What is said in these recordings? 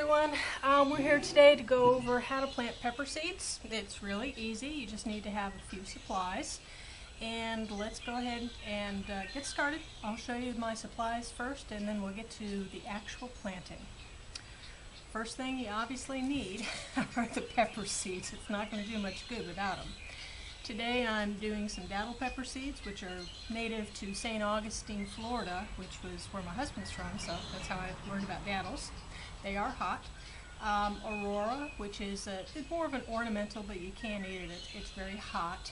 everyone. We're here today to go over how to plant pepper seeds. It's really easy. You just need to have a few supplies. And let's go ahead and get started. I'll show you my supplies first and then we'll get to the actual planting. First thing you obviously need are the pepper seeds. It's not going to do much good without them. Today I'm doing some datil pepper seeds, which are native to St. Augustine, Florida, which was where my husband's from, so that's how I learned about datils. They are hot. Aurora, which is it's more of an ornamental, but you can eat it. It's very hot.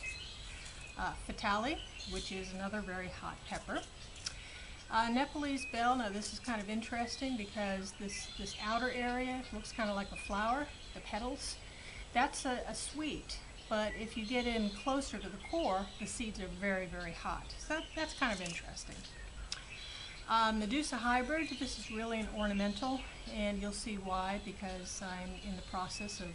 Phytali, which is another very hot pepper. Nepalese bell. Now this is kind of interesting because this outer area looks kind of like a flower, the petals. That's a sweet. But if you get in closer to the core, the seeds are very, very hot. So that's kind of interesting. Medusa hybrid, this is really an ornamental, and you'll see why, because I'm in the process of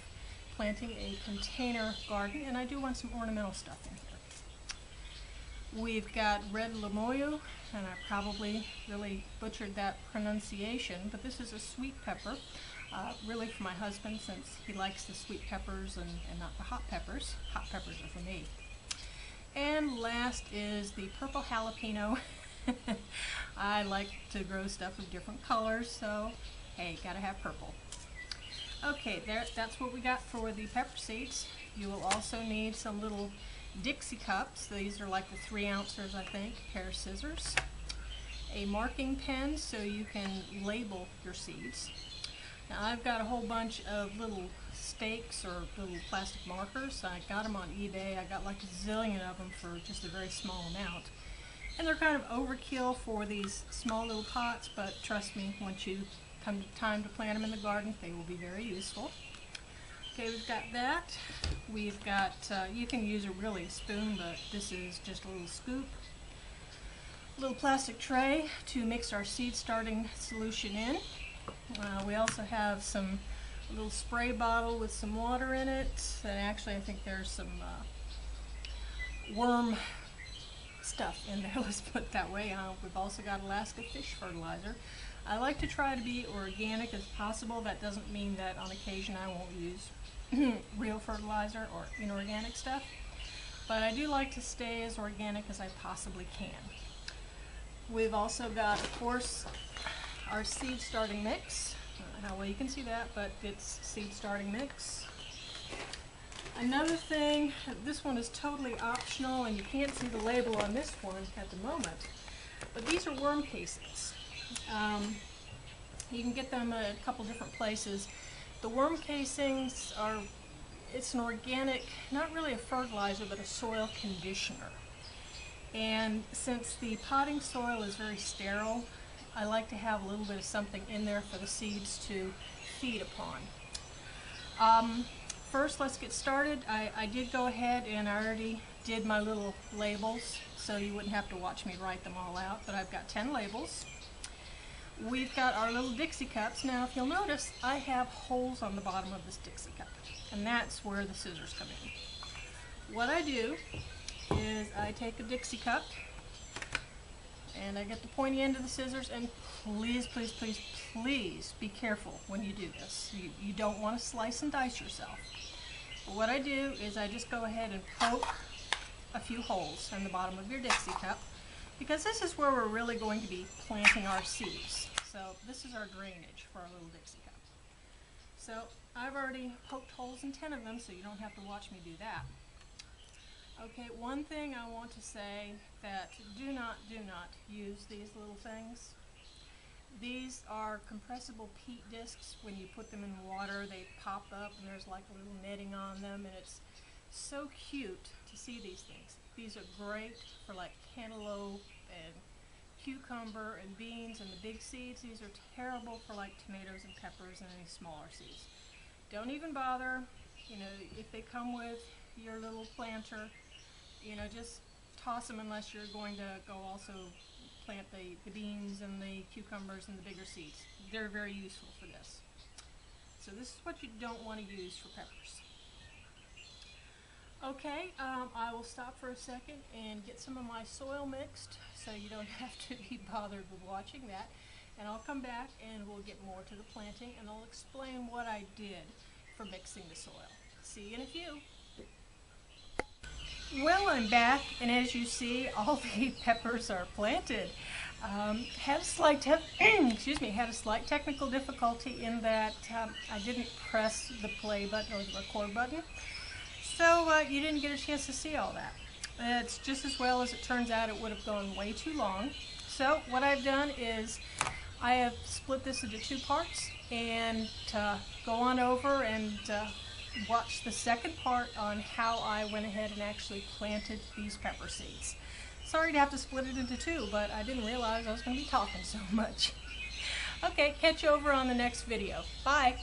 planting a container garden, and I do want some ornamental stuff in here. We've got red lamoyo, and I probably really butchered that pronunciation, but this is a sweet pepper. Really for my husband, since he likes the sweet peppers and not the hot peppers. Hot peppers are for me. And last is the purple jalapeno. I like to grow stuff of different colors, so hey, gotta have purple. Okay, that's what we got for the pepper seeds. You will also need some little Dixie cups. These are like the 3 ounces, I think, pair of scissors. A marking pen so you can label your seeds. Now I've got a whole bunch of little stakes or little plastic markers. I got them on eBay. I got like a zillion of them for just a very small amount. And they're kind of overkill for these small little pots, but trust me, once you come to time to plant them in the garden, they will be very useful. Okay, we've got that. We've got, you can use really a spoon, but this is just a little scoop. A little plastic tray to mix our seed starting solution in. We also have a little spray bottle with some water in it, and actually I think there's some worm stuff in there, let's put it that way. We've also got Alaska fish fertilizer. I like to try to be organic as possible. That doesn't mean that on occasion I won't use real fertilizer or inorganic stuff, but I do like to stay as organic as I possibly can. We've also got, of course, our seed starting mix. I don't know how well you can see that, but it's seed starting mix. Another thing, this one is totally optional and you can't see the label on this one at the moment, but these are worm casings. You can get them at a couple different places. The worm casings are, it's an organic, not really a fertilizer, but a soil conditioner. And since the potting soil is very sterile, I like to have a little bit of something in there for the seeds to feed upon. First, let's get started. I did go ahead and I already did my little labels, so you wouldn't have to watch me write them all out, but I've got 10 labels. We've got our little Dixie cups. Now, if you'll notice, I have holes on the bottom of this Dixie cup, and that's where the scissors come in. What I do is I take a Dixie cup, and I get the pointy end of the scissors, and please, please, please, please be careful when you do this. You don't want to slice and dice yourself. But what I do is I just go ahead and poke a few holes in the bottom of your Dixie cup, because this is where we're really going to be planting our seeds. So this is our drainage for our little Dixie cup. So I've already poked holes in 10 of them, so you don't have to watch me do that. Okay, one thing I want to say, that do not use these little things. These are compressible peat discs. When you put them in water, they pop up and there's like a little netting on them, and it's so cute to see these things. These are great for like cantaloupe and cucumber and beans and the big seeds. These are terrible for like tomatoes and peppers and any smaller seeds. Don't even bother. You know, if they come with your little planter, you know, just toss them unless you're going to go also plant the beans and the cucumbers and the bigger seeds. They're very useful for this. So this is what you don't want to use for peppers. Okay, I will stop for a second and get some of my soil mixed so you don't have to be bothered with watching that. and I'll come back and we'll get more to the planting, and I'll explain what I did for mixing the soil. See you in a few. Well, I'm back, and as you see, all the peppers are planted. Had a slight had a slight technical difficulty in that I didn't press the play button or the record button, so you didn't get a chance to see all that. It's just as well as it turns out. It would have gone way too long. So what I've done is I have split this into two parts, and go on over and watch the second part on how I went ahead and actually planted these pepper seeds. Sorry to have to split it into two, but I didn't realize I was going to be talking so much. Okay, catch you over on the next video. Bye!